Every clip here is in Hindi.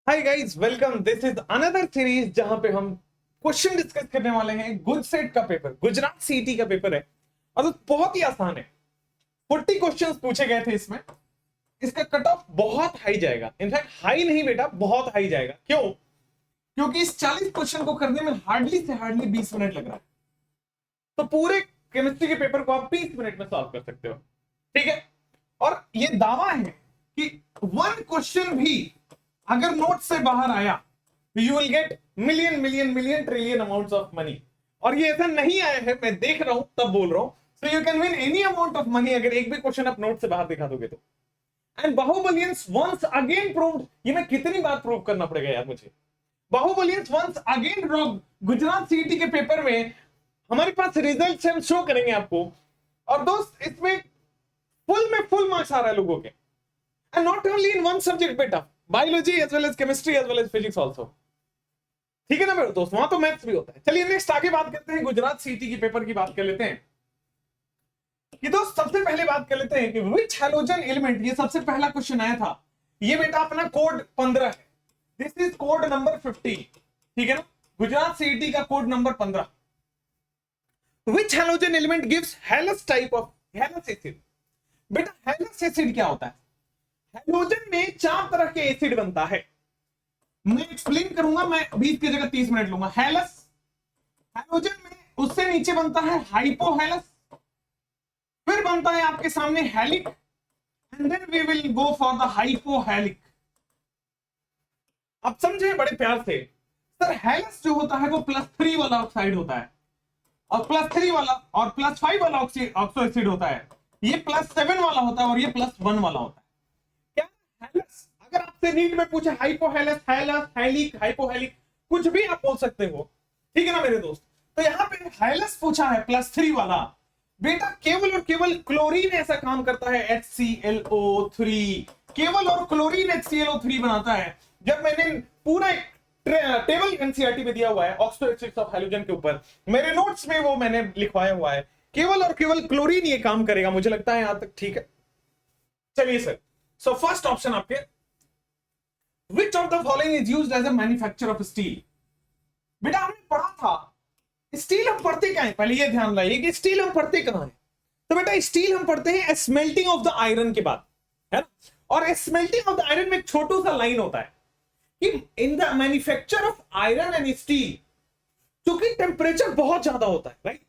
Hi guys, welcome. This is another series जहां पे हम क्वेश्चन डिस्कस करने वाले हैं। गुजसेट का पेपर, गुजरात सीटी का पेपर है और तो बहुत ही आसान है। 40 क्वेश्चंस पूछे गए थे इसमें। इसका कट ऑफ बहुत हाई जाएगा। इनफैक्ट हाई नहीं बेटा, बहुत हाई जाएगा। क्यों? क्योंकि इस 40 क्वेश्चन को करने में हार्डली से हार्डली 20 मिनट लग रहा है। तो पूरे केमिस्ट्री के पेपर को आप 20 मिनट में सॉल्व कर सकते हो। ठीक है। और ये दावा है कि वन क्वेश्चन भी अगर नोट से बाहर आया तो you will get million million million trillion amounts of money. और ये ऐसा नहीं आया है, मैं देख रहा हूं तब बोल रहा हूं। So you can win any amount of money अगर एक भी क्वेश्चन आप नोट से बाहर दिखा दोगे तो। And Bahubalians once again proved. ये मैं कितनी बार प्रूव करना पड़ेगा यार मुझे। Bahubalians once again drop. Gujarat सीटी के पेपर में हमारे पास रिजल्ट हम शो करेंगे आपको। और दोस्त, इसमें फुल में फुल मार्क्स आ रहा है लोगों के। And not only in one subject बेटा, biology as well as chemistry as well as physics also. ठीक है ना मेरे दोस्त, वहां तो मैथ्स भी होता है। चलिए नेक्स्ट आगे बात करते हैं, गुजरात सीटी की पेपर की बात कर लेते हैं। कि दोस्त सबसे पहले बात कर लेते हैं कि विच हैलोजन एलिमेंट, ये सबसे पहला क्वेश्चन आया था। ये बेटा अपना कोड 15 है। This is code number 50। ठीक है ना, गुजरात सीटी का code number 15। Which halogen element gives halous type of halous acid. बेटा हैलस एसिड क्या होता है? हैलोजन में 4 तरह के एसिड बनता है। मैं एक्सप्लेन करूंगा, मैं 20 की जगह 30 मिनट लूंगा। हैलस, हैलोजन में उससे नीचे बनता है हाइपोहैलस, फिर बनता है आपके सामने हैलिक, and then we will go for the hypohalic. अब समझे बड़े प्यार से। सर हैलस जो होता है वो +3 वाला ऑक्साइड होता है, और +3 वाला और +5 वाला ऑक्सो एसिड होता है। ये +7 वाला होता है और ये +1 वाला होता है। क्या हैलस, अगर आपसे नीट में पूछे हाइपोहैलस, हैलस, हैलिक, हाइपोहैलिक, कुछ भी आप बोल सकते हो। ठीक है ना मेरे दोस्त। तो यहां पे हैलस पूछा है +3 वाला। बेटा केवल और केवल क्लोरीन ऐसा काम करता है, HClO3। केवल और क्लोरीन HClO3 बनाता है। जब मैंने पूरा टेबल एनसीईआरटी में दिया हुआ है ऑक्सो एसिड्स ऑफ हैलोजन के ऊपर, मेरे नोट्स में वो मैंने लिखवाया हुआ है। केवल और केवल क्लोरीन ये काम करेगा, मुझे लगता है यहां तक ठीक है। चलिए सर, सो फर्स्ट ऑप्शन आपके, which of the following is used as a manufacture of steel. बेटा हमने पढ़ा था स्टील हम पढ़ते क्या है, पहले ये ध्यान लाइए कि स्टील हम पढ़ते कहां है। तो बेटा स्टील हम पढ़ते हैं स्मेल्टिंग ऑफ द आयरन के बाद, है ना। और स्मेल्टिंग ऑफ द आयरन में एक छोटा सा लाइन होता है कि in the manufacture of iron and steel, क्योंकि टेम्परेचर बहुत ज्यादा होता है, राइट।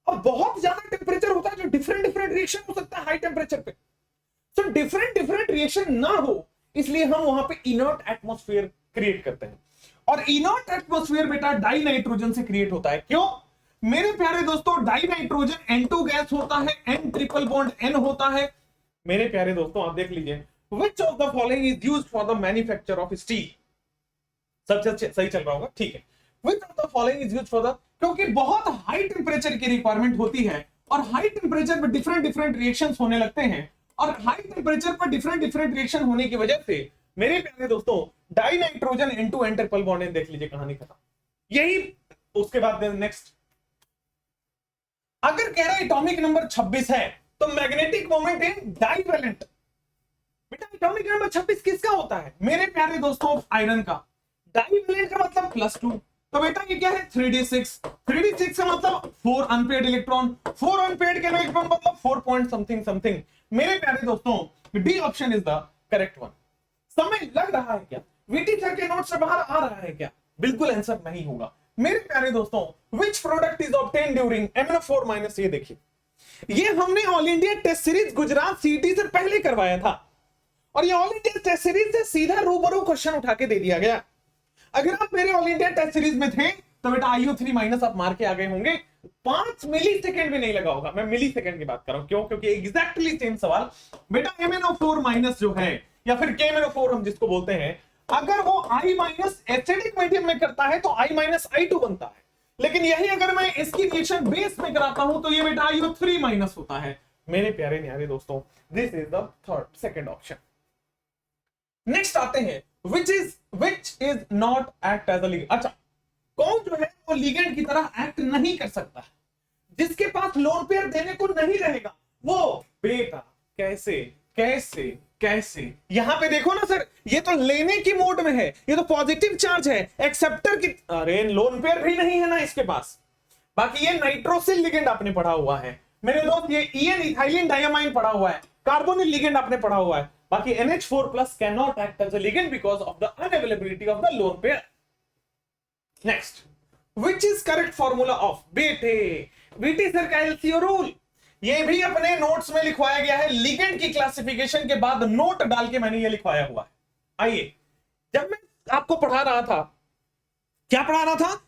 और बहुत ज्यादा टेम्परेचर होता है जो डिफरेंट डिफरेंट रिएक्शन हो सकता है हाई टेम्परेचर पे। तो डिफरेंट डिफरेंट रिएक्शन ना हो, इसलिए हम वहां पे इनर्ट एटमॉस्फेयर क्रिएट करते हैं। और इनर्ट एटमॉस्फेयर बेटा डाई नाइट्रोजन से क्रिएट होता है। क्यों मेरे प्यारे दोस्तों? डाई नाइट्रोजन N2 गैस होता है, N ट्रिपल बॉन्ड N होता है। मेरे प्यारे दोस्तों आप देख लीजिए, विच of the following is used for the manufacture of steel. सबसे सही चल रहा होगा, ठीक है। विच of the following is used for the, क्योंकि बहुत हाई टेम्परेचर की रिक्वायरमेंट होती है और हाई टेम्परेचर पर डिफरेंट डिफरेंट रिएक्शंस होने लगते हैं, और हाई टेम्परेचर पर डिफरेंट डिफरेंट रिएक्शन होने की वजह से मेरे प्यारे दोस्तों die nitrogen N2 N triple bond, देख लीजिए कहानी खत्म। यही उसके बाद नेक्स्ट, अगर कह रहा है एटॉमिक नंबर 26 है तो मैग्नेटिक मोमेंट इन डाइवेलेंट। बेटा एटॉमिक नंबर 26 किसका होता है मेरे प्यारे दोस्तों? आयरन का। डाइवेलेंट का मतलब +2। तो बेटा ये क्या है? 3d6। 3d6 का मतलब 4 अनपेयर्ड इलेक्ट्रॉन। 4 अनपेयर्ड के इलेक्ट्रॉन मतलब 4 पॉइंट समथिंग समथिंग। मेरे प्यारे दोस्तों D option is the correct one. समय लग रहा है क्या? वीटी सर के नोट से बाहर आ रहा है क्या? बिल्कुल आंसर नहीं होगा मेरे प्यारे दोस्तों। Which product is obtain during MnO4-। ये देखिए, ये हमने all India test series Gujarat city से पहले करवाया था, और ये ऑल इंडिया टेस्ट सीरीज से सीधा रूबरू क्वेश्चन उठा के दे दिया गया। अगर आप मेरे ऑल इंडिया टेस्ट सीरीज में थे तो बेटा IO3- आप मार के आ गए होंगे। 5 मिली सेकेंड भी नहीं लगा होगा। मैं मिली सेकेंड की बात कर रहा हूं। क्यों? क्योंकि एग्जैक्टली सेम सवाल बेटा MnO4- जो है, या फिर KMnO4 हम जिसको बोलते हैं, अगर वो I- एसिडिक मीडियम में करता है तो I-I2 बनता है। लेकिन यही अगर मैं इसकी रिएक्शन बेस में कराता हूं तो ये बेटा IO3- होता है। मेरे प्यारे न्यारे दोस्तों, this is the third second option. Next आते हैं, which is not act as a ligand। अच्छा, कौन जो है वो लिगेंड की तरह एक्ट नहीं कर सकता है, जिसके पास लोन पेयर देने को नहीं रहेगा वो। बेटा कैसे कैसे कैसे? यहां पे देखो ना सर, ये तो लेने की मोड में है, ये तो पॉजिटिव चार्ज है, एक्सेप्टर की, अरे लोन पेयर भी नहीं है ना इसके पास। बाकी ये नाइट्रोसिल लिगेंड आपने पढ़ा हुआ है मेरे दोस्त, ये ईएन इथाइलिन डायमाइन पढ़ा हुआ है, कार्बोनिल लिगेंड आपने पढ़ा हुआ है। बाकी NH4+ can not act as a ligand because of the unavailability of the lone pair. Next, which is correct formula of बेटे सर का LCO रूल, ये भी अपने नोट्स में लिखवाया गया है, लिगेंड की क्लासिफिकेशन के बाद नोट डाल के मैंने ये लिखवाया हुआ है। आइए, जब मैं आपको पढ़ा रहा था, क्या पढ़ा रहा था?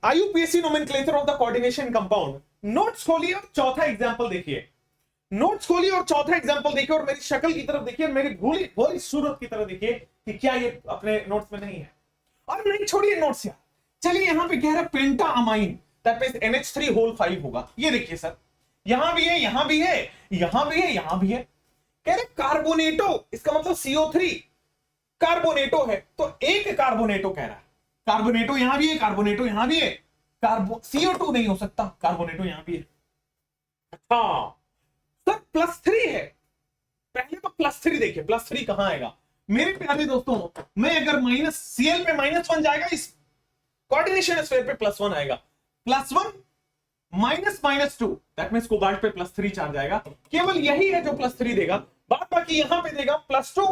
IUPAC nomenclature of the coordination compound. Notes खोलिए और चौथा एग्जांपल देखिए, नोट्स खोलिए और चौथा एग्जांपल देखिए, और मेरी शक्ल की तरफ देखिए, मेरी भोली भोली सूरत की तरफ देखिए कि क्या ये अपने नोट्स में नहीं है। और नहीं छोड़िए नोट्स यार, चलिए यहां पे कह रहा है पेंटा अमाइन, दैट मींस NH3 होगा। ये देखिए सर, यहां भी है, यहां भी है, यहां भी है, यहां भी है। कह रहे कार्बोनेटो, इसका मतलब CO3 कार्बोनेटो है, तो एक कार्बोनेटो कह रहा है, कार्बोनेटो यहां भी है, कार्बोनेटो यहां भी है, CO2 नहीं हो सकता, कार्बोनेटो यहां भी है। अच्छा सर +3 है, पहले तो +3 देखिए, +3 कहां आएगा मेरे प्यारे दोस्तों? मैं अगर Cl पे -1 जाएगा, इस कोऑर्डिनेशन स्फीयर पे +1 आएगा, +1 -2, दैट मींस कोबाल्ट पे +3 चार्ज आएगा। केवल यही है जो +3 देगा, बात बाकी यहां पे देगा +2,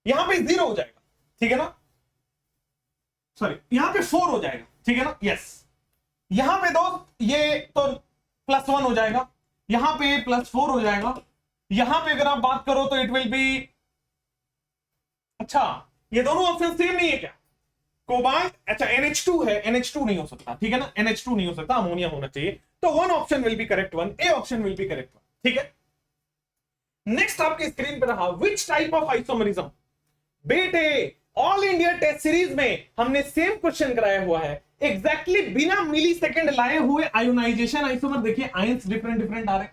यहां पे 0 हो जाएगा, ठीक है ना, सॉरी यहां पे 4 हो जाएगा, ठीक है ना, यस। यहां पे दोस्त ये तो +1 हो जाएगा, यहां पे +4 हो जाएगा, यहां पे अगर आप बात करो तो इट विल बी, अच्छा ये दोनों ऑप्शन सेम नहीं है क्या? कोबाल्ट, अच्छा NH2 है, NH2 नहीं हो सकता, ठीक है ना, NH2 नहीं हो सकता, अमोनिया होना चाहिए, तो one option will be correct one, A option will be correct one, ठीक है। नेक्स्ट आपके स्क्रीन पे रहा विच टाइप ऑफ आइसोमरिज्म। बेटे ऑल इंडिया टेस्ट सीरीज में हमने सेम क्वेश्चन कराया हुआ है, एग्जैक्टली बिना मिली सेकेंड लाए हुए आयोनाइजेशन आइसोमर, देखिए आयंस डिफरेंट डिफरेंट आ रहे।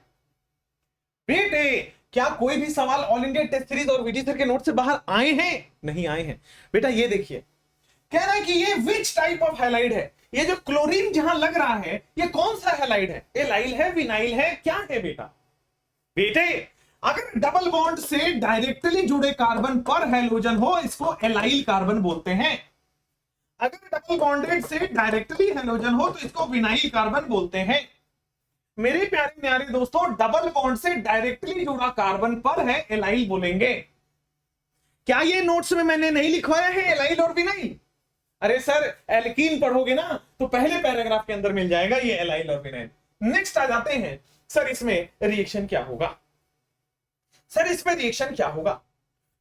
बेटे क्या कोई भी सवाल ऑल इंडिया टेस्ट सीरीज और वीजी सर के नोट से बाहर आए हैं? नहीं आए हैं। बेटा ये देखिए, कह रहा है कि ये विच टाइप ऑफ हैलाइड है, ये जो क्लोरीन जहां लग रहा है ये कौन सा हैलाइड है? एलाइल है, विनाइल है, क्या है बेटा? बेटे अगर डबल बॉन्ड से डायरेक्टली जुड़े कार्बन पर हैलोजन हो, इसको एलाइल कार्बन बोलते हैं। अगर डबल बॉन्डेड से डायरेक्टली हैलोजन हो तो इसको विनाइल कार्बन बोलते हैं। मेरे प्यारे प्यारे दोस्तों, डबल बॉन्ड से डायरेक्टली जुड़ा कार्बन पर है, एलाइल बोलेंगे। क्या ये नोट्स में मैंने नहीं लिखवाया है एलाइल और विनाइल? अरे सर एल्कीन पढ़ोगे ना तो पहले पैराग्राफ के अंदर मिल जाएगा ये एलाइल और विनाइल। नेक्स्ट आ जाते हैं, सर इसमें रिएक्शन क्या होगा? सर इसमें रिएक्शन क्या होगा?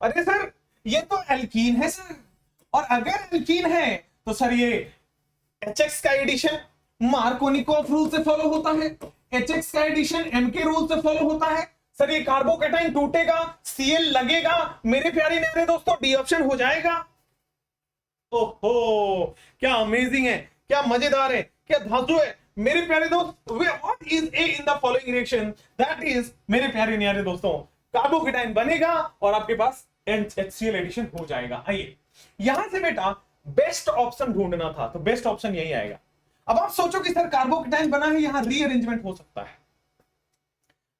अरे सर ये तो एल्कीन है सर, और अगर एल्कीन है तो सर ये HX का एडिशन मार्कोनिकोव रूल से फॉलो होता है, HX का एडिशन MK रूल से फॉलो होता है। सर ये कार्बोकैटाइन टूटेगा, Cl लगेगा, मेरे प्यारे न्यारे दोस्तों डी ऑप्शन हो जाएगा। ओहो क्या अमेजिंग है, क्या मजेदार है, क्या धांसू है मेरे प्यारे दोस्त। What is a in the following reaction? That is मेरे प्यारे न्यारे दोस्तों कार्बोकैटाइन बनेगा और आपके पास HCl एडिशन हो जाएगा। आइए यहां से बेटा बेस्ट ऑप्शन ढूंढना था, तो बेस्ट ऑप्शन यही आएगा। अब आप सोचो कि सर कार्बोकैटाइन बना है, यहां रीअरेंजमेंट हो सकता है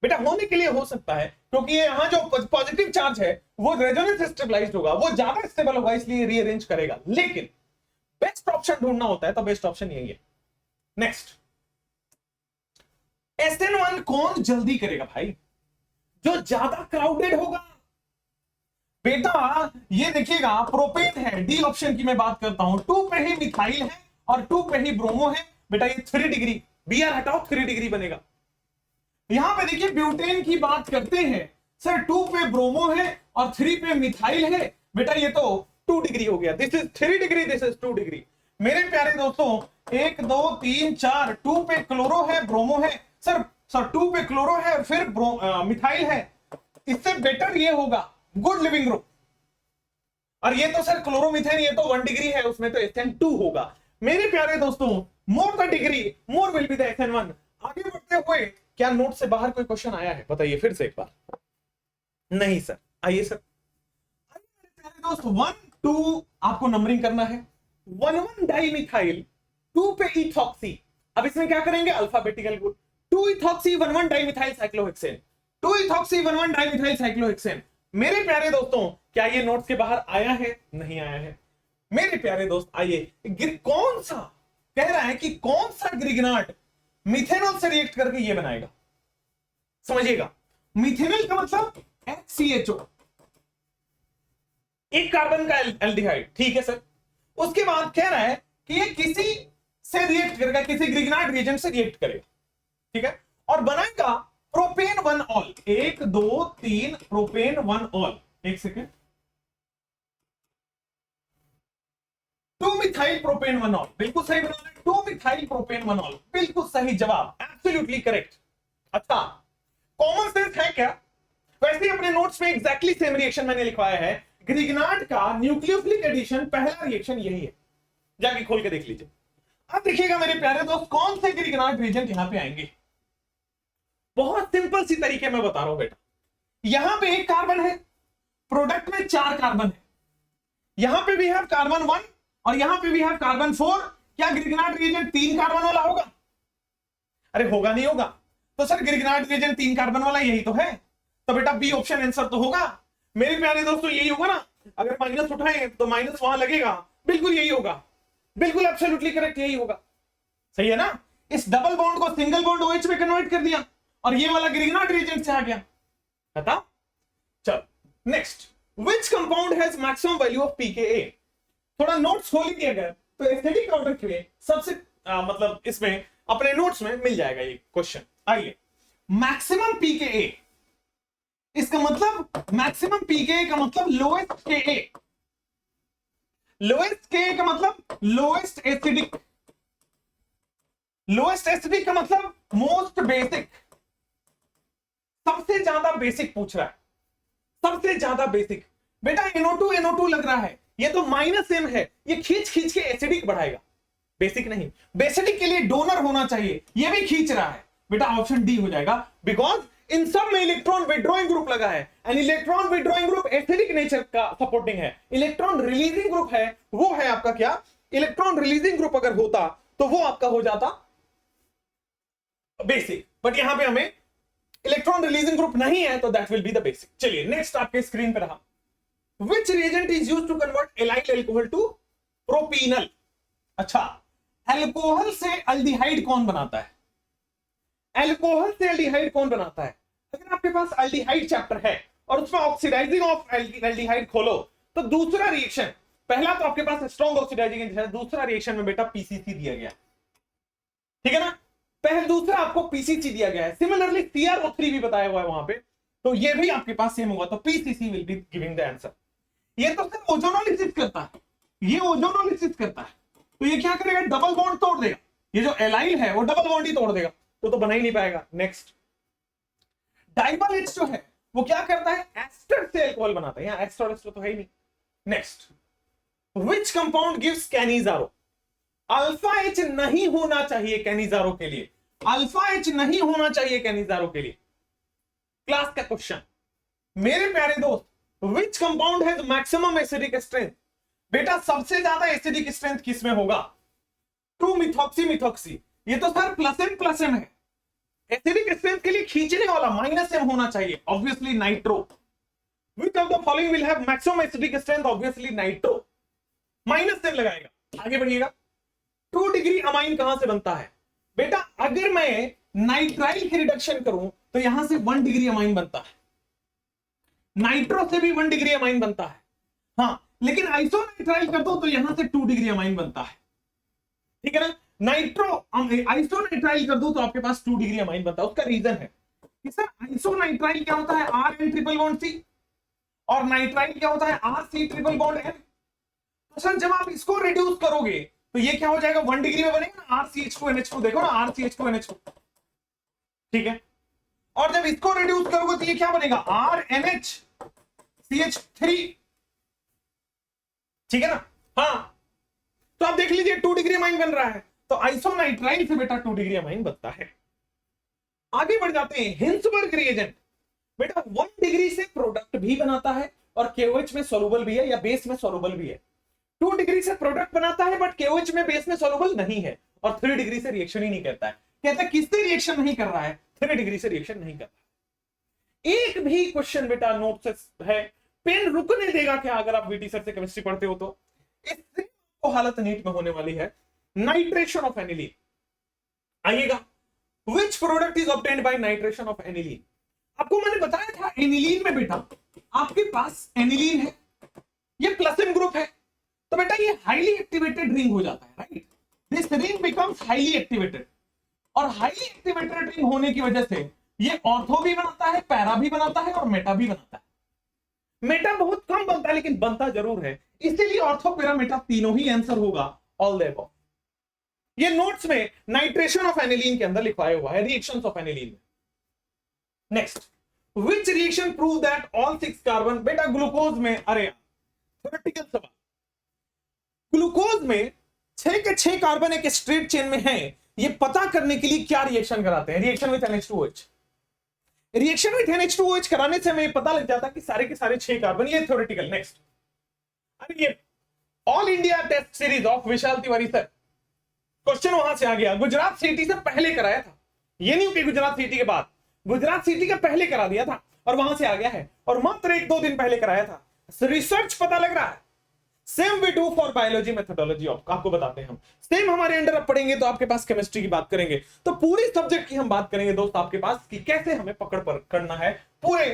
बेटा, होने के लिए हो सकता है क्योंकि यहां जो पॉजिटिव चार्ज है वो रेजोनेंस स्टेबलाइज्ड होगा, वो ज्यादा स्टेबल होगा, इसलिए रीअरेंज करेगा। लेकिन बेस्ट ऑप्शन ढूंढना होता है तो बेस्ट ऑप्शन यही है। नेक्स्ट, SN1 कौन जल्दी करेगा भाई? जो ज्यादा क्राउडेड होगा। बेटा ये देखिएगा प्रोपेन है, डी ऑप्शन की मैं बात करता हूं, 2 पे ही मिथाइल है और 2 पे ही ब्रोमो है। बेटा ये 3 डिग्री, Br हटाओ 3 डिग्री बनेगा। यहां पे देखिए ब्यूटेन की बात करते हैं, सर 2 पे ब्रोमो है और 3 पे मिथाइल है। बेटा ये तो 2 डिग्री हो गया, this is 3 degree, this is 2 degree. मेरे प्यारे दोस्तों 1 2 3 4, 2 पे क्लोरो है, ब्रोमो है, सर 2 पे क्लोरो है और फिर मिथाइल है। इससे बेटर ये होगा गुड लिविंग ग्रुप। और ये तो सर क्लोरोमिथेन, ये तो 1 डिग्री है, उसमें तो SN2 होगा। मेरे प्यारे दोस्तों more the degree more will be the SN1। आगे बढ़ते हुए क्या नोट से बाहर कोई क्वेश्चन आया है? बताइए फिर से एक बार। नहीं सर, आइए सर, मेरे प्यारे दोस्त 1 2 आपको नंबरिंग करना है। 1 डाइमिथाइल, 2 पे इथॉक्सी। अब इसमें क्या करेंगे? Alphabetical group, 2 ethoxy 1 dimethyl cyclohexane. 2 ethoxy 1,1 dimethyl cyclohexane. मेरे प्यारे दोस्तों, क्या ये नोट्स के बाहर आया है? नहीं आया है। मेरे प्यारे दोस्त आइए, कौन सा कह रहा है कि कौन सा ग्रिगनाट मिथेनॉल से रिएक्ट करके ये बनाएगा? समझिएगा, मिथेनॉल का मतलब HCHO, एक कार्बन का एल्डिहाइड, ठीक है सर। उसके बाद कह रहा है कि ये किसी से रिएक्ट करेगा, किसी ग्रिगनाट रिएजेंट से रिएक्ट करेगा, ठीक है, और बनाएगा प्रोपेन 1 ऑल। 1 2 3 propane 1 all. एक सेकेंड, 2 मिथाइल प्रोपेन 1 ऑल, बिल्कुल सही बनाना है। 2 मिथाइल प्रोपेन 1 ऑल, बिल्कुल सही जवाब, एब्सोल्युटली करेक्ट। अच्छा, कॉमन सेंस है क्या? वैसे अपने नोट्स में एग्जैक्टली सेम रिएक्शन मैंने लिखवाया है। ग्रिगनाट का न्यूक्लियोफिलिक एडिशन पहला रिएक्शन यही है, जाके खोल के देख लीजिए। अब देखिएगा मेरे प्यारे दोस्त, कौन से ग्रिगनाट रिएजेंट यहां पे आएंगे। बहुत सिंपल सी तरीके में बता रहा हूं बेटा। यहां पे एक कार्बन है, प्रोडक्ट में 4 कार्बन है, यहां पे भी है कार्बन 1 और यहां पे भी है कार्बन 4। क्या ग्रिगनाट रिएजेंट 3 कार्बन वाला होगा? अरे होगा नहीं होगा? तो सर ग्रिगनाट रिएजेंट 3 कार्बन वाला यही तो है, तो बेटा बी ऑप्शन आंसर तो होगा। मेरे प्यारे दोस्तों यही होगा ना, अगर माइनस उठाएं तो माइनस वहां लगेगा, बिल्कुल यही होगा, बिल्कुल एब्सोल्युटली करेक्ट यही होगा, सही है ना। इस डबल बॉन्ड को सिंगल बॉन्ड OH में कन्वर्ट कर दिया और ये वाला ग्रिगनाट रिएजेंट से आ गया, बता। चल next, which compound has maximum value of pKa। थोड़ा नोट्स खोल लीजिए अगर तो एसिडिक काउंटर के लिए सबसे मतलब इसमें अपने नोट्स में मिल जाएगा ये क्वेश्चन। आइए, मैक्सिमम pKa, इसका मतलब मैक्सिमम pKa का मतलब लोएस्ट Ka, लोएस्ट Ka का मतलब लोएस्ट एसिडिक, लोएस्ट एसिडिक का मतलब मोस्ट बेसिक, सबसे ज्यादा बेसिक पूछ रहा है, सबसे ज्यादा बेसिक। बेटा NO2 लग रहा है, ये तो माइनस m है, ये खींच खींच के एसिडिक बढ़ाएगा, बेसिक नहीं। बेसिडिक के लिए डोनर होना चाहिए, ये भी खींच रहा है, बेटा ऑप्शन डी हो जाएगा, बिकॉज इन सब में इलेक्ट्रॉन विड्रॉइंग ग्रुप लगा है, and electron withdrawing group acidic nature का सपोर्टिंग है। इलेक्ट्रॉन रिलीजिंग ग्रुप है, वो है आपका क्या, इलेक्ट्रॉन रिलीजिंग ग्रुप अगर होता तो वो आपका हो जाता बेसिक, बट यहां पे हमें इलेक्ट्रॉन रिलीजिंग ग्रुप नहीं है, तो that will be the basic. चलिए नेक्स्ट आपके स्क्रीन पे रहा, which reagent is used to convert allyl alcohol to propenal। अच्छा, अल्कोहल से अल्डिहाइड कौन बनाता है? अल्कोहल से अल्डिहाइड कौन बनाता है? अगर आपके पास अल्डिहाइड चैप्टर है और उसमें ऑक्सीडाइजिंग ऑफ अल्डिहाइड खोलो तो दूसरा रिएक्शन, पहला तो आपके पास स्ट्रॉन्ग ऑक्सीडाइजिंग है, दूसरा रिएक्शन में बेटा पीसीसी दिया गया, ठीक है ना। पहले दूसरा आपको पीसीसी दिया गया है, सिमिलरली CrO3 भी बताया हुआ है वहां पे, तो ये भी आपके पास सेम होगा, तो PCC will be giving the answer. ये तो सिर्फ ओजोनोलिसिस करता है, ये ओजोनोलिसिस करता है, तो ये क्या करेगा, डबल बॉन्ड तोड़ देगा, ये जो एलाइल है वो डबल बॉन्ड ही तोड़ देगा, तो बना ही नहीं पाएगा। नेक्स्ट, डाइबल H जो है वो क्या करता है, एस्टर से अल्कोहल बनाता है, यहां एस्टर एस्टर तो है ही नहीं। Next, which compound gives Cannizzaro. Alpha H नहीं होना चाहिए कैनिजारो के लिए, अल्फा H नहीं होना चाहिए कैनिजारो के लिए, क्लास का क्वेश्चन। मेरे प्यारे दोस्त, Which compound has maximum acidic strength? बेटा सबसे ज्यादा एसिडिक स्ट्रेंथ किस में होगा, 2 मिथॉक्सी मिथॉक्सी, ये तो सर प्लस एम है। एसिडिक स्ट्रेंथ के लिए खींचने वाला -m होना चाहिए, obviously nitro. Which of the following will have maximum acidic strength? Obviously nitro, -m लगाएगा। आगे बढ़िएगा, 2 डिग्री अमाइन कहां से बनता है? बेटा अगर मैं नाइट्राइल की रिडक्शन करूं तो यहां से 1 डिग्री अमाइन बनता है, नाइट्रो से भी 1 डिग्री अमाइन बनता है, हाँ, लेकिन आइसोनाइट्राइल कर दो तो यहां से 2 डिग्री अमाइन बनता है, ठीक है ना। नाइट्रो आइसोनाइट्राइल कर दो तो आपके पास 2 डिग्री अमाइन बनता है। उसका रीजन है कि सर आइसोनाइट्राइल क्या होता है, RN ट्रिपल बॉन्ड C, और नाइट्राइल क्या होता है, RC ट्रिपल बॉन्ड N। तो सर जब आप इसको रिड्यूस करोगे तो ये क्या हो जाएगा, 1 डिग्री में बनेगा ना, RCH2NH2, देखो ना RCH2NH2, ठीक है। और जब इसको रिड्यूस करोगे तो ये क्या बनेगा, RNHCH3, ठीक है ना। हाँ, तो आप देख लीजिए 2 डिग्री अमाइन बन रहा है, तो आइसोनाइट्राइल से बेटा 2 डिग्री अमाइन बनता है। आगे बढ़ जाते हैं, हिंसबर्ग रिएजेंट बेटा 1 डिग्री से प्रोडक्ट भी बनाता है और KOH में सोलुबल भी है या बेस में सोलुबल भी है। 2 डिग्री से प्रोडक्ट बनाता है बट KOH में बेस में सोलुबल नहीं है, और 3 डिग्री से रिएक्शन ही नहीं करता है। कहता है किससे रिएक्शन नहीं कर रहा है, 3 डिग्री से रिएक्शन नहीं कर रहा है। एक भी क्वेश्चन बेटा नोट से है, पेन रुकने देगा क्या अगर आप वीटी सर से केमिस्ट्री पढ़ते हो तो। इससे तो हालत नीट में होने वाली है। नाइट्रेशन ऑफ एनिलीन, आइएगा, विच product is obtained by nitration of aniline. आपको मैंने बताया था एनिलीन में बेटा आपके पास एनिलीन है, ये प्लसिम ग्रुप है, तो बेटा ये हाईली एक्टिवेटेड रिंग हो जाता है, right. This ring becomes highly activated, और हाईली एक्टिवेटेड रिंग होने की वजह से ये ऑर्थो भी बनाता है, पैरा भी बनाता है और मेटा भी बनाता है। मेटा बहुत कम बनता है लेकिन बनता जरूर है, इसीलिए ऑर्थो पैरा मेटा तीनों ही आंसर होगा, ऑल द अबव। ये नोट्स में नाइट्रेशन ऑफ एनिलीन के अंदर लिखवाया हुआ है, reactions of aniline. Next, which reaction prove that all 6 carbon, बेटा ग्लूकोज में, अरे थ्योरेटिकल सवाल, ग्लूकोज में 6 के 6 कार्बन एक स्ट्रेट चेन में है, ये पता करने के लिए क्या रिएक्शन कराते हैं, reaction with NH2OH। Reaction with NH2OH कराने से हमें पता लग जाता कि सारे के सारे 6 कार्बन, ये थ्योरेटिकल। नेक्स्ट, अरे ये all India test series of Vishal Tiwari sir, question वहां से आ गया, गुजरात सिटी से पहले कराया था, ये नहीं कि गुजरात सिटी के बाद, गुजरात सिटी के पहले करा दिया था और वहां से आ गया है, और मात्र 1-2 दिन पहले कराया था। रिसर्च पता लग रहा है। Same we do for biology methodology of, आपको बताते हैं हम, सेम हमारे अंडर अब पढ़ेंगे तो आपके पास केमिस्ट्री की बात करेंगे, तो पूरी सब्जेक्ट की हम बात करेंगे दोस्त आपके पास कि कैसे हमें पकड़ पर करना है पूरे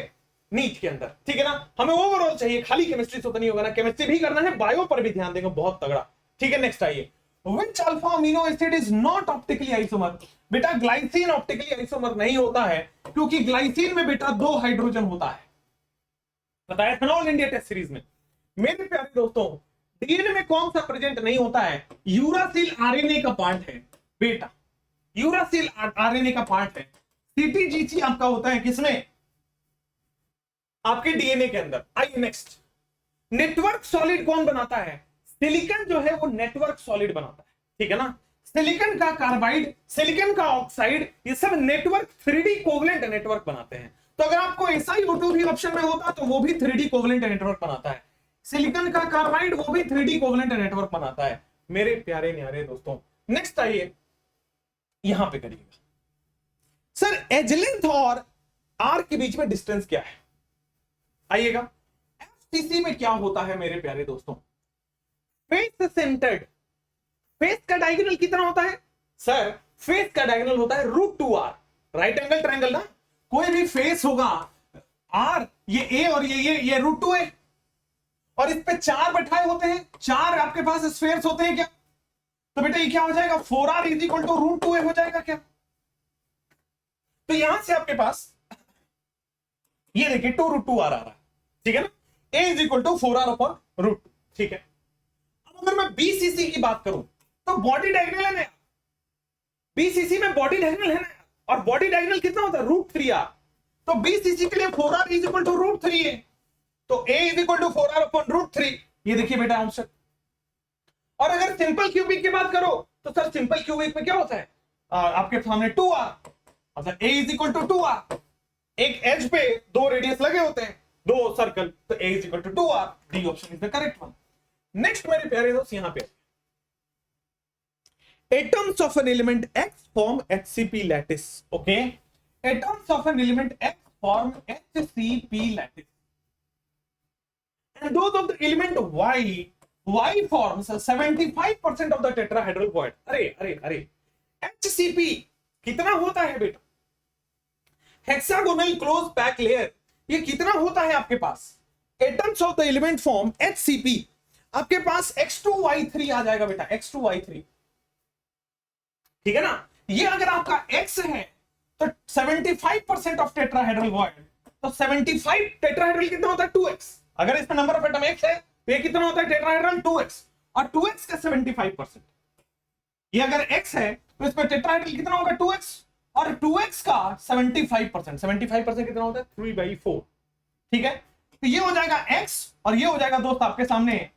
नीट के अंदर, ठीक है ना। हमें ओवरऑल चाहिए, खाली केमिस्ट्री से तो नहीं होगा ना, केमिस्ट्री भी करना है, बायो पर भी ध्यान देंगे बहुत तगड़ा, ठीक है। नेक्स्ट आइए, Which alpha amino acid is not optically isomer? बेटा ग्लाइसिन ऑप्टिकली आइसोमर नहीं होता है, क्योंकि ग्लाइसिन में बेटा 2 हाइड्रोजन होता है, बताया था ना ऑल इंडिया टेस्ट सीरीज में। मेरे प्यारे दोस्तों, डीएनए में कौन सा प्रेजेंट नहीं होता है, यूरासिल आरएनए का पार्ट है बेटा, यूरासिल आरएनए का पार्ट है। सीटीजीसी आपका होता है किसमें, आपके डीएनए के अंदर। आइए नेक्स्ट, नेटवर्क सॉलिड कौन बनाता है, सिलिकॉन जो है वो नेटवर्क सॉलिड बनाता है, ठीक है ना। सिलिकॉन का कार्बाइड, सिलिकॉन का ऑक्साइड, ये सब नेटवर्क 3D कोवलेंट नेटवर्क बनाते हैं। तो अगर आपको SiO2 भी ऑप्शन में होता तो वो भी 3D कोवलेंट नेटवर्क बनाता है। सिलिकॉन का कार्बाइड वो भी 3D कोवलेंट नेटवर्क बनाता है, मेरे प्यारे न्यारे दोस्तों। नेक्स्ट आइए, यहां पे करिएगा सर, एज लेंथ और आर के बीच में डिस्टेंस क्या है, आइएगा। FCC में क्या होता है मेरे प्यारे दोस्तों, फेस सेंटर्ड, फेस का डायगोनल कितना होता है सर, फेस का डायगोनल होता है √2r, राइट एंगल ट्रायंगल ना, कोई भी फेस होगा r, ये a और ये √2 है, और इस पे 4 बैठाए होते हैं, 4 आपके पास स्फेयर्स होते हैं क्या, तो बेटा ये क्या हो जाएगा, 4r = √2a हो जाएगा क्या। तो यहां से आपके पास ये देखिए 2√2r आ रहा है, ठीक है ना, a = 4r/√2, ठीक है। अगर मैं BCC की बात करूं तो बॉडी डायगोनल है ना, BCC में बॉडी डायगोनल है ना, और बॉडी डायगोनल कितना होता है, √3r, तो BCC के लिए 4r = √3 है, तो a = 4r/√3, ये देखिए बेटा आंसर। और अगर सिंपल क्यूबिक की बात करो तो सर सिंपल क्यूबिक में क्या होता है, आपके सामने 2r, मतलब a = 2r, एक एज पे 2 रेडियस लगे होते हैं, 2 सर्कल, तो a = 2r, D option is the correct one. Next मेरे प्यारे दोस्त, यहां पे atoms of an element X form HCP lattice, okay, atoms of an element X form HCP lattice, and those of the element Y forms 75% of the tetrahedral bond. अरे HCP कितना होता है बेटा, हेक्सागोनल क्लोज पैक लेयर, ये कितना होता है आपके पास, atoms of the element form HCP, आपके पास X2Y3 आ जाएगा बेटा, X2Y3, ठीक है ना। ये अगर आपका X है तो 75% ऑफ टेट्राहेड्रल बॉन्ड, तो 75 टेट्राहेड्रल कितना होता है, 2x। अगर इसमें नंबर ऑफ एटम X है तो ये कितना होता है टेट्राहेड्रल, 2x, और 2x का 75%, ये अगर X है तो इसमें टेट्राहेड्रल कितना होगा, 2x, और 2x का 75%, 75% कितना होता है, 3/4, ठीक है। तो ये हो जाएगा X, और ये हो जाएगा दोस्त आपके सामने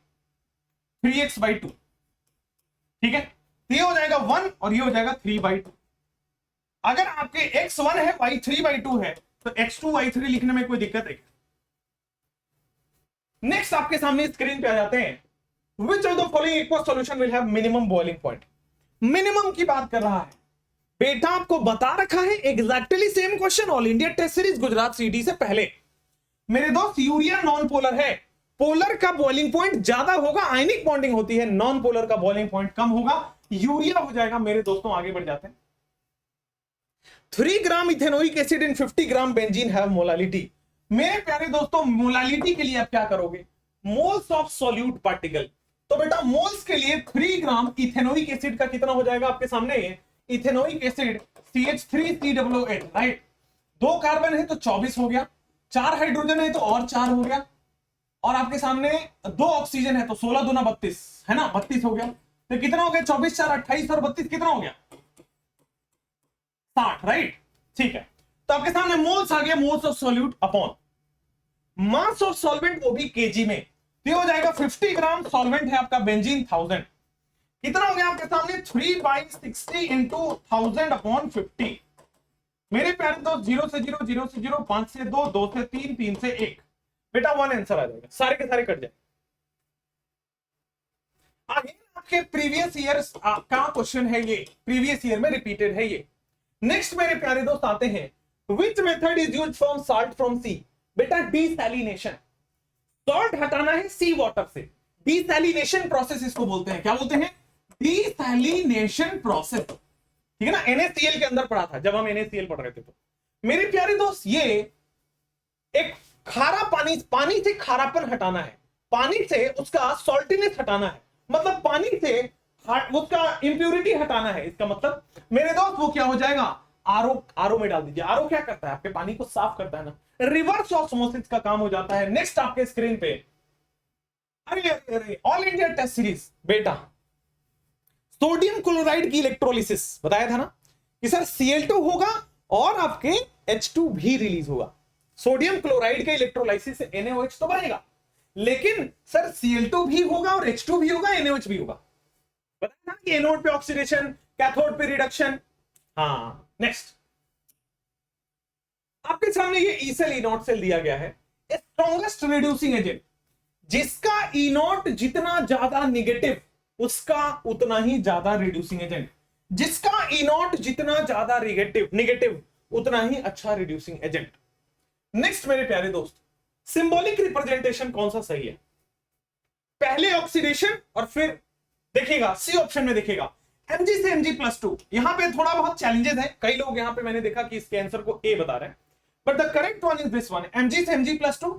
3x/2, ठीक है। तो ये हो जाएगा 1 और ये हो जाएगा 3/2। अगर आपके x 1 है, y 3/2 है, तो x2y3 लिखने में कोई दिक्कत है। नेक्स्ट आपके सामने स्क्रीन पे आ जाते हैं, विच of the following aqueous solution will have minimum boiling point, minimum की बात कर रहा है, बेटा आपको बता रखा है exactly same question, all India test series Gujarat city से पहले। मेरे दोस्त यूरिया नॉन पोलर है, पोलर का बॉइलिंग पॉइंट ज्यादा होगा, आयनिक बॉन्डिंग होती है, नॉन पोलर का बॉइलिंग पॉइंट कम होगा, यूरिया हो जाएगा। मेरे दोस्तों आगे बढ़ जाते हैं। 3 gram ethanoic acid in 50 gram benzene have molality. मेरे प्यारे दोस्तों मोलालिटी के लिए आप क्या करोगे, मोल्स ऑफ सॉल्यूट पार्टिकल। तो बेटा मोल्स के लिए 3 ग्राम इथेनोइक एसिड का कितना हो जाएगा आपके सामने, ethanoic acid CH3COOH, right. 2 carbon है तो 24 हो गया, 4 हाइड्रोजन है तो और 4 हो गया, और आपके सामने 2 ऑक्सीजन है तो 16 दूना 32 है ना, 32 हो गया। तो कितना हो गया, 24 4 28 और 32 कितना हो गया, 60, राइट। ठीक है, तो आपके सामने मोल्स आ गया, moles of solute upon mass of solvent, वो भी केजी में। तो हो जाएगा 50 ग्राम सॉल्वेंट है आपका बेंजीन 1000, कितना हो गया आपके सामने 3/60 इंटू 1000 अपॉन 50। मेरे प्यारे दोस्त 0 से 0, 0 से 0, 5 से 2, 2 से 3, 3 से 1, बेटा 1 आंसर आ जाएगा, सारे के सारे कट जाए। आगे आपके प्रीवियस ईयर का क्वेश्चन है ये, प्रीवियस ईयर में रिपीटेड है ये। नेक्स्ट मेरे प्यारे दोस्त आते हैं, which method is used from salt from sea. बेटा डीसैलिनेशन, सॉल्ट हटाना है सी वाटर से, डीसैलिनेशन प्रोसेस इसको बोलते हैं, क्या बोलते हैं, डीसैलिनेशन प्रोसेस। ठीक है ना, NaCl के अंदर पढ़ा था जब हम NaCl पढ़ रहे थे। तो मेरे प्यारे दोस्त ये एक खारा पानी से खारापन हटाना है, पानी से उसका सॉल्टीनेस हटाना है, मतलब पानी से उसका इंप्यूरिटी हटाना है। इसका मतलब मेरे दोस्त वो क्या हो जाएगा, आरओ में डाल दीजिए। आरओ क्या करता है, आपके पानी को साफ करता है ना, रिवर्स ऑस्मोसिस का काम हो जाता है। नेक्स्ट आपके स्क्रीन पे, अरे ऑल इंडिया टेस्ट सीरीज बेटा, सोडियम क्लोराइड की इलेक्ट्रोलिसिस बताया था ना कि सर Cl2 होगा और आपके H2 भी रिलीज होगा। सोडियम क्लोराइड के इलेक्ट्रोलाइसिस से NaOH तो बनेगा, लेकिन सर Cl2 भी होगा और H2 भी होगा, NaOH भी होगा। बताया ना कि एनोड पे ऑक्सीडेशन, कैथोड पे रिडक्शन। हाँ, नेक्स्ट आपके सामने ये ई सेल इनोट सेल दिया गया है, स्ट्रॉन्गेस्ट रिड्यूसिंग एजेंट, जिसका इनोट जितना ज्यादा निगेटिव उसका उतना ही ज्यादा रिड्यूसिंग एजेंट, जिसका इनोट जितना ज्यादा निगेटिव उतना ही अच्छा रिड्यूसिंग एजेंट। नेक्स्ट मेरे प्यारे दोस्त, सिंबॉलिक रिप्रेजेंटेशन कौन सा सही है, पहले ऑक्सीडेशन और फिर देखिएगा सी ऑप्शन में देखिएगा Mg से Mg+2। यहां पे थोड़ा बहुत चैलेंजेस है, कई लोग यहां पे मैंने देखा कि इसके आंसर को ए बता रहे हैं, but the correct one is this one, Mg से Mg+2।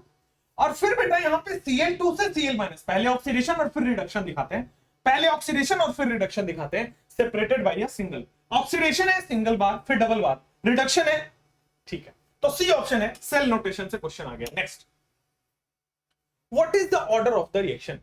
और फिर बेटा यहां पे Cl2 से Cl-, पहले ऑक्सीडेशन और फिर रिडक्शन दिखाते हैं, पहले ऑक्सीडेशन और फिर रिडक्शन दिखाते हैं, separated by a single. Oxidation है सिंगल बार, फिर डबल बार, रिडक्शन है, ठीक है। तो सी ऑप्शन है, सेल नोटेशन से क्वेश्चन आ गया। Next, what is the order of the reaction,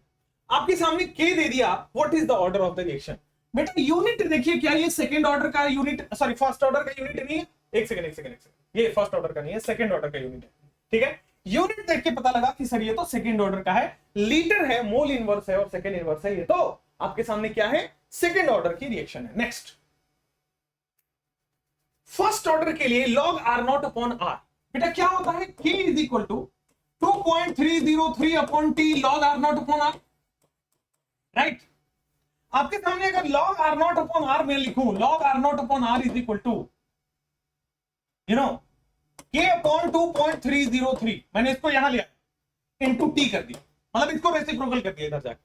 आपके सामने के दे दिया, what is the order of the reaction. बेटा यूनिट देखिए, क्या ये सेकंड ऑर्डर का यूनिट, सॉरी फर्स्ट ऑर्डर का यूनिट नहीं है, एक सेकंड, ये फर्स्ट ऑर्डर का नहीं है, सेकंड ऑर्डर का यूनिट है। ठीक है, यूनिट देख के पता लगा कि सर ये तो सेकंड ऑर्डर का है, लीटर है, मोल इनवर्स है और सेकंड इनवर्स है, ये तो आपके सामने क्या है, सेकंड ऑर्डर की रिएक्शन है। नेक्स्ट, फर्स्ट ऑर्डर के लिए log R0 अपॉन R, बेटा क्या होता है, K is equal to 2.303 upon T log R0 upon R, right. आपके सामने अगर log R0 अपॉन R में लिखूं, log R0 upon R is equal to K upon 2.303, मैंने इसको यहां लिया इनटू T कर दिया, मतलब इसको रेसिप्रोकल कर दिया इधर जाके।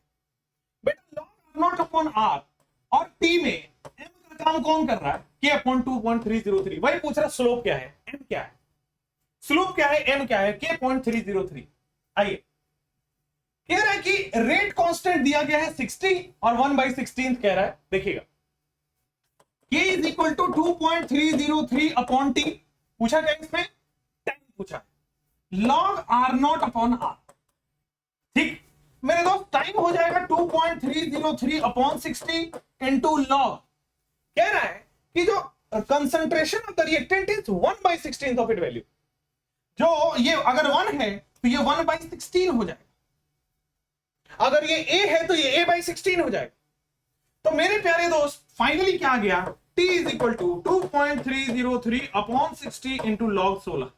बेटा log R0 अपॉन R और T में M का काम कौन कर रहा है, K अपॉन 2.303, वही पूछ रहा स्लोप क्या है, M क्या है, स्लोप क्या है, M क्या है, K 0.303। आइए, कह रहा है कि रेट कांस्टेंट दिया गया है 60 और 1/16 कह रहा है, देखिएगा K is equal to 2.303 upon T, पूछा क्या इसमें, टाइम पूछा, log R0 अपॉन R। ठीक मेरे दोस्त, टाइम हो जाएगा 2.303 अपॉन 60 इंटू लॉग, कह रहा है कि जो concentration of the reactant is 1/16 of it value, जो ये अगर 1 है तो ये 1/16 हो जाएगा, अगर ये A है तो ये A/16 हो जाएगा। तो मेरे प्यारे दोस्त फाइनली क्या आ गया, T is equal to 2.303 upon 60 into log 16।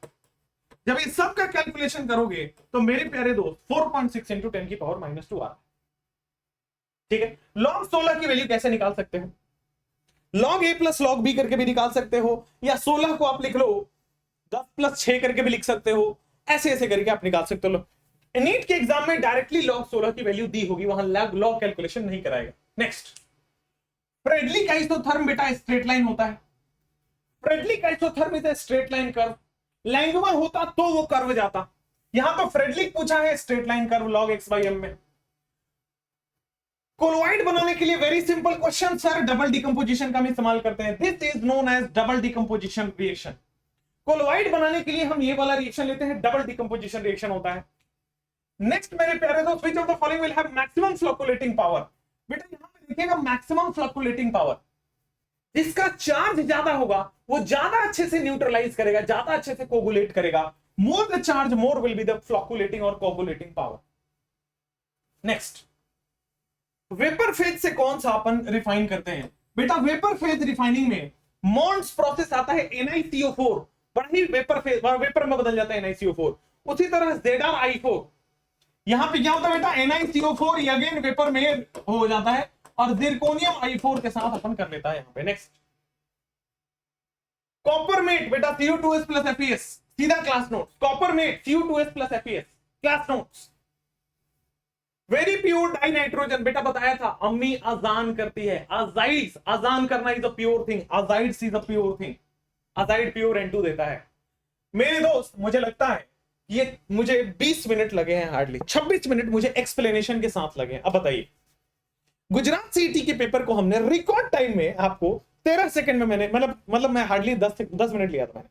जब इस सब का कैलकुलेशन करोगे तो मेरे प्यारे दोस्त 4.6 इंटू 10 की पावर -2 आ रहा है। ठीक है, लॉग 16 की वैल्यू कैसे निकाल सकते हो, log a plus log b करके भी निकाल सकते हो, या 16 को आप लिख लो 10 प्लस 6 करके भी लिख सकते हो, ऐसे ऐसे करके आप निकाल सकते हो। नीट के एग्जाम में डायरेक्टली log 16 की वैल्यू दी होगी, वहां log कैलकुलेशन नहीं कराएगा। नेक्स्ट, फ्रेडली का आइसोथर्म बेटा स्ट्रेट लाइन होता है। फ्रेडली का isotherm is straight line curve. Langmuir होता तो वो कर्व जाता, यहां तो फ्रेडलिक पूछा है straight line curve log x by m में। कोलोइड बनाने के लिए very simple question sir, double decomposition का हम इस्तेमाल करते हैं। This is known as double decomposition reaction. Colloid बनाने के लिए हम ये वाला रिएक्शन लेते हैं, डबल डिकम्पोजिशन रिएक्शन होता है। नेक्स्ट मेरे प्यारे दोस्त, which of the following will have maximum fluctuating power. बेटा यहां पे देखिएगा मैक्सिमम फ्लक्चुएटिंग पावर, जिसका चार्ज ज्यादा होगा वो ज्यादा अच्छे से न्यूट्रलाइज करेगा, ज्यादा अच्छे से कोगुलेट करेगा। More the charge more will be the fluctuating और coagulating power. Next, vapour phase से कौन सा अपन रिफाइन करते हैं। बेटा वेपर फेज रिफाइनिंग में मॉन्ड्स प्रोसेस आता है NiCO4, बड़ी वेपर फेज वेपर में बदल जाता है NiCO4। उसी तरह ZrI4, यहां पे क्या होता है बेटा, NiCO4 ये अगेन वेपर में हो जाता है, और जिरकोनियम I4 के साथ अपन कर लेता है यहां पे। नेक्स्ट, कॉपरमेट बेटा CO2S प्लस FeS, सीधा class notes. Copper matte CO2S plus FeS, class notes. Very pure dinitrogen, बेटा बताया था अम्मी अजान करती है। अजाइड्स, अजान करना is a pure thing, azides is a pure thing. Azide pure N2 देता है। मेरे दोस्त मुझे लगता है ये मुझे 20 मिनट लगे हैं, हार्डली 26 मिनट मुझे एक्सप्लेनेशन के साथ लगे हैं। अब बताइए, गुजरात सीटी के पेपर को हमने रिकॉर्ड टाइम में आपको 13 सेकंड में मैंने मतलब मैं हार्डली 10 मिनट लिया था।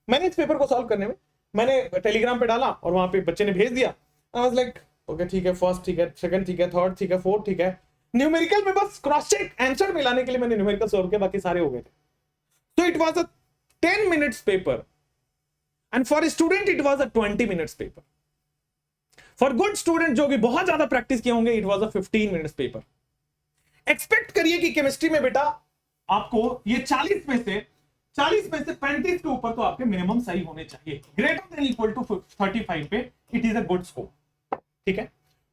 मैंने इस पेपर को सॉल्व करने में मैंने टेलीग्राम पे डाला और वहां पे बच्चे ने भेज दिया। आई वाज लाइक ओके ठीक है, फर्स्ट ठीक है, सेकंड ठीक है, थर्ड ठीक है, फोर्थ ठीक है। न्यूमेरिकल में बस क्रॉस चेक आंसर मिलाने के लिए मैंने न्यूमेरिकल सॉल्व किया, बाकी सारे हो गए थे। तो it was a 10 minutes paper and for student it was a 20 minutes paper. For good student जो कि बहुत ज्यादा प्रैक्टिस किए होंगे, it was a 15 minutes paper. Expect करिए कि केमिस्ट्री में बेटा आपको ये 40 में से 35 के ऊपर तो आपके मिनिमम सही होने चाहिए। ग्रेटर देन इक्वल टू 35 पे it is a good score, ठीक है।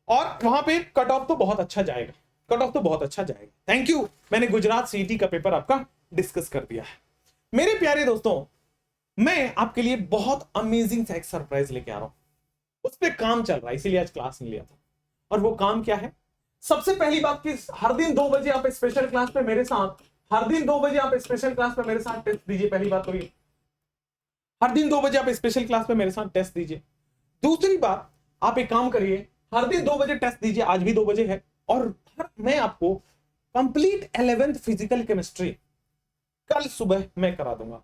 और वहां पे कट ऑफ तो बहुत अच्छा जाएगा, कट ऑफ तो बहुत अच्छा जाएगा। थैंक यू, मैंने गुजरात सीटी का पेपर आपका डिस्कस कर दिया है। मेरे प्यारे दोस्तों, मैं आपके लिए बहुत अमेजिंग सा एक सरप्राइज लेके आ रहा हूं, उस पर काम चल रहा है, इसीलिए आज क्लास नहीं लिया था। और वो काम क्या है? सबसे पहली बात कि हर दिन 2 बजे आप स्पेशल क्लास पे मेरे साथ, हर दिन 2 बजे आप स्पेशल क्लास पे मेरे साथ टेस्ट दीजिए। पहली बात तो ये, हर दिन 2 बजे आप स्पेशल क्लास पे मेरे साथ टेस्ट दीजिए। दूसरी बात, आप एक काम करिए, हर दिन 2 बजे टेस्ट दीजिए, आज भी 2 बजे है। और मैं आपको कंप्लीट 11th फिजिकल केमिस्ट्री कल सुबह मैं करा दूंगा।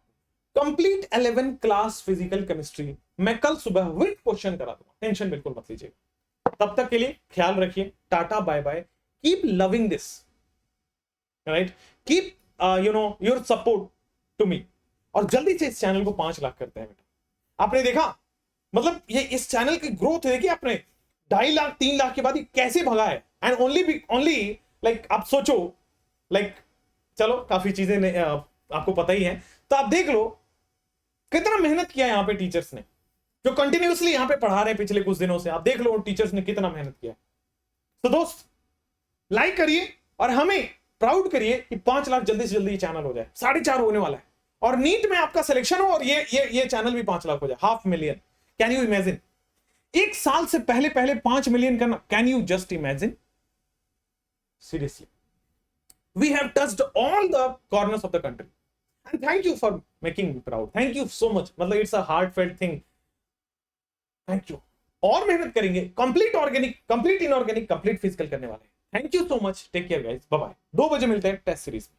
कंप्लीट 11 क्लास फिजिकल केमिस्ट्री मैं कल सुबह विद क्वेश्चन करा दूंगा, टेंशन बिल्कुल मत लीजिएगा। तब तक के लिए ख्याल रखिए, tata bye bye, keep loving this, right, keep your support to me. और जल्दी से इस चैनल को 5 लाख करते हैं बेटा। आपने देखा, मतलब ये इस चैनल की ग्रोथ देखिए आपने, 2.5 लाख 3 लाख के बाद ये कैसे भगा है। एंड ओनली लाइक आप सोचो, लाइक चलो काफी चीजें आपको पता ही है, तो आप देख लो कितना मेहनत किया यहाँ पे टीचर्स ने, जो कंटिन्यूअसली यहाँ पे पढ़ा रहे हैं पिछले कुछ दिनों से। आप देख लो टीचर्स ने कितना मेहनत किया। तो दोस्त लाइक करिए और हमें प्राउड करिए कि 5 लाख जल्दी से जल्दी ये चैनल हो जाए, 4.5 होने वाला है, और नीट में आपका सिलेक्शन हो और ये चैनल भी 5 लाख हो जाए, 500,000। Can you imagine? 1 साल से पहले 5 मिलियन करना, can you just imagine? Seriously, we have touched all the corners of the country and thank you for making me proud. Thank you so much, मतलब it's a heartfelt thing. Thank you. और मेहनत करेंगे, complete organic, complete inorganic, complete physical करने वाले हैं। Thank you so much, take care guys, bye bye. 2 बजे मिलते हैं टेस्ट सीरीज में।